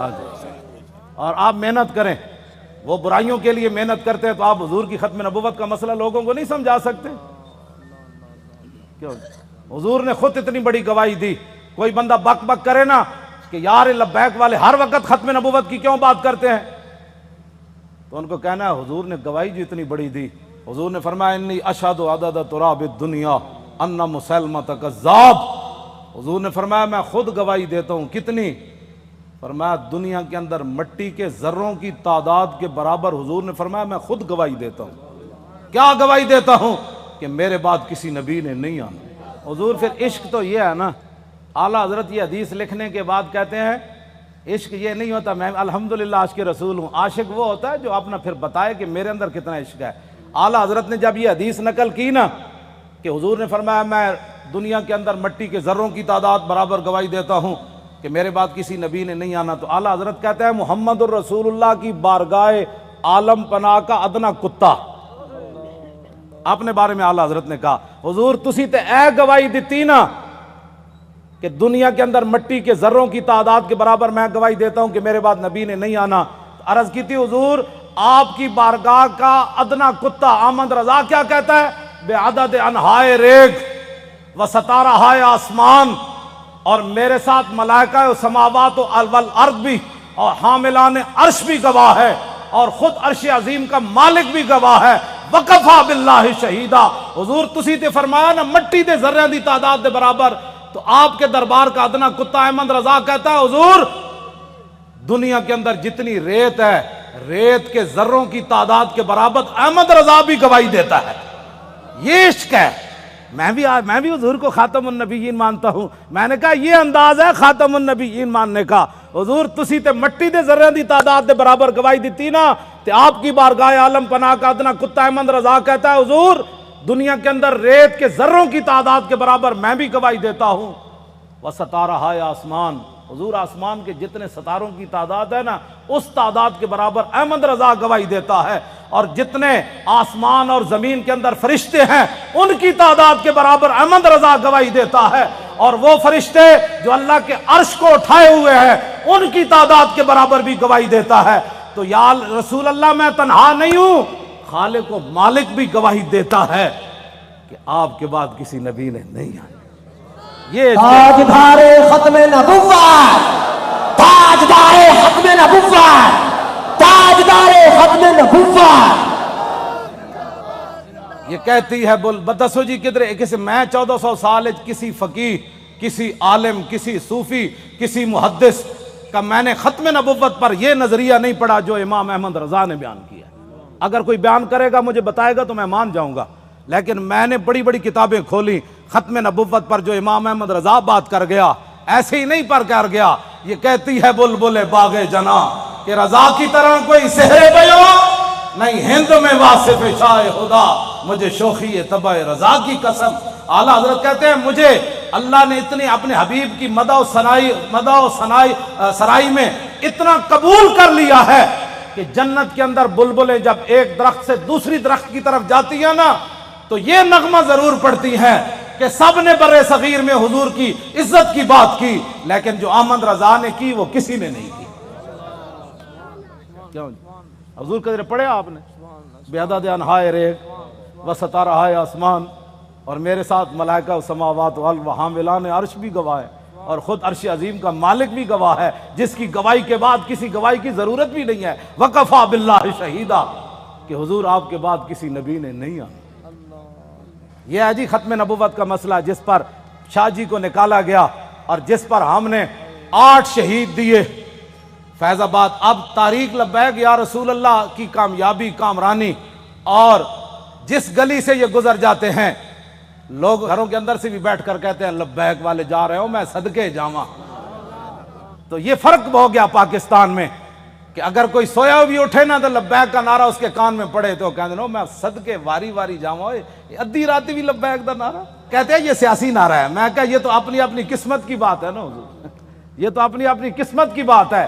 اور آپ محنت کریں، وہ برائیوں کے لیے محنت کرتے ہیں تو آپ حضور کی ختم نبوت کا مسئلہ لوگوں کو نہیں سمجھا سکتے؟ کیوں؟ حضور نے خود اتنی بڑی گواہی دی، کوئی بندہ بک بک کرے نا کہ یار لبیک والے ہر وقت ختم نبوت کی کیوں بات کرتے ہیں، تو ان کو کہنا ہے حضور نے گواہی جو اتنی بڑی دی، حضور نے فرمایا انی اشہد عدد تراب الدنیا ان مسلمہ کذاب، حضور نے فرمایا میں خود گواہی دیتا ہوں، کتنی؟ فرمایا دنیا کے اندر مٹی کے ذروں کی تعداد کے برابر، حضور نے فرمایا میں خود گواہی دیتا ہوں۔ کیا گواہی دیتا ہوں؟ کہ میرے بعد کسی نبی نے نہیں آنا۔ حضور پھر عشق تو یہ ہے نا، اعلیٰ حضرت یہ حدیث لکھنے کے بعد کہتے ہیں عشق یہ نہیں ہوتا میں الحمدللہ عاشق رسول ہوں، عاشق وہ ہوتا ہے جو اپنا پھر بتائے کہ میرے اندر کتنا عشق ہے۔ اعلیٰ حضرت نے جب یہ حدیث نقل کی نا کہ حضور نے فرمایا میں دنیا کے اندر مٹی کے ذروں کی تعداد برابر گواہی دیتا ہوں کہ میرے بعد کسی نبی نے نہیں آنا، تو اعلیٰ حضرت کہتے ہیں محمد الرسول اللہ کی بارگاہ عالم پناہ کا ادنا کتا، اپنے بارے میں اعلیٰ حضرت نے کہا حضور تسی تے اے گواہی دیتی نا کہ دنیا کے اندر مٹی کے ذروں کی تعداد کے برابر میں گواہی دیتا ہوں کہ میرے بعد نبی نے نہیں آنا، عرض کی تھی حضور آپ کی بارگاہ کا ادنا کتا احمد رضا کیا کہتا ہے؟ بے عدد انہائے ریگ و ستارہائے آسمان، اور میرے ساتھ ملائکہ و سماوات والارض بھی اور حاملان عرش بھی گواہ ہے، اور خود عرش عظیم کا مالک بھی گواہ ہے، وکفا باللہ شہیدہ۔ حضور تسی تے فرمایا نا مٹی دے ذرے دی تعداد دے برابر، تو آپ کے دربار کا ادنا کتا احمد رضا کہتا ہے حضور دنیا کے اندر جتنی ریت ہے، ریت کے ذروں کی تعداد کے برابر احمد رضا بھی گواہی دیتا ہے۔ یہ عشق ہے۔ میں بھی حضور کو خاتم النبیین مانتا ہوں، میں نے کہا یہ انداز ہے خاتم النبیین ماننے کا، حضور تسی تے مٹی دے ذرے دی تعداد دے برابر گواہی دیتی نا، تے آپ کی بارگاہ عالم پناہ کا ادنا کتا احمد رضا کہتا ہے حضور دنیا کے اندر ریت کے ذروں کی تعداد کے برابر میں بھی گواہی دیتا ہوں۔ وستارہائے آسمان، حضور آسمان کے جتنے ستاروں کی تعداد ہے نا اس تعداد کے برابر احمد رضا گواہی دیتا ہے، اور جتنے آسمان اور زمین کے اندر فرشتے ہیں ان کی تعداد کے برابر احمد رضا گواہی دیتا ہے، اور وہ فرشتے جو اللہ کے عرش کو اٹھائے ہوئے ہیں ان کی تعداد کے برابر بھی گواہی دیتا ہے۔ تو یا رسول اللہ میں تنہا نہیں ہوں، خالق و مالک بھی گواہی دیتا ہے کہ آپ کے بعد کسی نبی نے نہیں آنا۔ یہ تاجدار ختم نبوت، تاجدار ختم نبوت، تاجدار ختم نبوت۔ یہ کہتی ہے بدسو جی کدھر کسی میں 1400 سال کسی فقیہ، کسی عالم، کسی صوفی، کسی محدث کا میں نے ختم نبوت پر یہ نظریہ نہیں پڑھا جو امام احمد رضا نے بیان کیا۔ اگر کوئی بیان کرے گا مجھے بتائے گا تو میں مان جاؤں گا، لیکن میں نے بڑی بڑی کتابیں کھولی، ختم نبوت پر جو امام احمد رضا بات کر گیا ایسے ہی نہیں پر کر گیا۔ یہ کہتی ہے بلبل باغ جنا کہ رضا کی طرح کوئی سحر بیان نہیں ہند میں واصف شاہ خدا، مجھے شوخی طبع رضا کی قسم۔ اعلیٰ حضرت کہتے ہیں مجھے اللہ نے اتنی اپنے حبیب کی مدح و سرائی میں اتنا قبول کر لیا ہے کہ جنت کے اندر بلبلیں جب ایک درخت سے دوسری درخت کی طرف جاتی ہیں نا تو یہ نغمہ ضرور پڑتی ہیں کہ سب نے برے صغیر میں حضور کی عزت کی بات کی، لیکن جو احمد رضا نے کی وہ کسی نے نہیں کی۔ کیوں حضور قدر پڑھے آپ نے؟ بے عدد انہائے ریگ و ستارہائے آسمان، اور میرے ساتھ ملائکہ و سماوات و حاملان عرش بھی گواہ ہے، اور خود عرش عظیم کا مالک بھی گواہ ہے، جس کی گواہی کے بعد کسی گواہی کی ضرورت بھی نہیں ہے۔ وکفا باللہ شہیدہ، کہ حضور آپ کے بعد کسی نبی نے نہیں آنا۔ یہ ہے جی ختم نبوت کا مسئلہ جس پر شاہ جی کو نکالا گیا اور جس پر ہم نے 8 شہید دیے فیض آباد۔ اب تاریخ لبیک یا رسول اللہ کی کامیابی کامرانی، اور جس گلی سے یہ گزر جاتے ہیں لوگ گھروں کے اندر سے بھی بیٹھ کر کہتے ہیں لبیک والے جا رہے ہو میں صدقے جاواں۔ تو یہ فرق ہو گیا پاکستان میں کہ اگر کوئی سویا بھی اٹھے نا تو لبیک کا نعرہ اس کے کان میں پڑے تو کہتے ہیں میں صدقے واری واری جاواں، ادھی راتی بھی لبیک دا نعرہ کہتے ہیں یہ سیاسی نعرہ ہے۔ میں کہا یہ تو اپنی اپنی قسمت کی بات ہے نا حضور، یہ تو اپنی اپنی قسمت کی بات ہے۔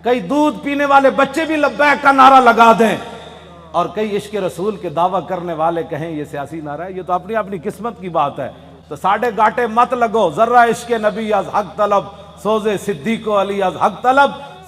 کئی دودھ پینے والے بچے بھی لبیک کا نعرہ لگا دیں اور کئی عشق رسول کے دعویٰ کرنے والے کہیں یہ سیاسی نعرہ ہے، یہ تو اپنی اپنی قسمت کی بات ہے۔ تو ساڑھے گاٹے مت لگو، ذرہ عشق نبی از حق طلب، سوز صدیق و علی از حق طلب،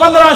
15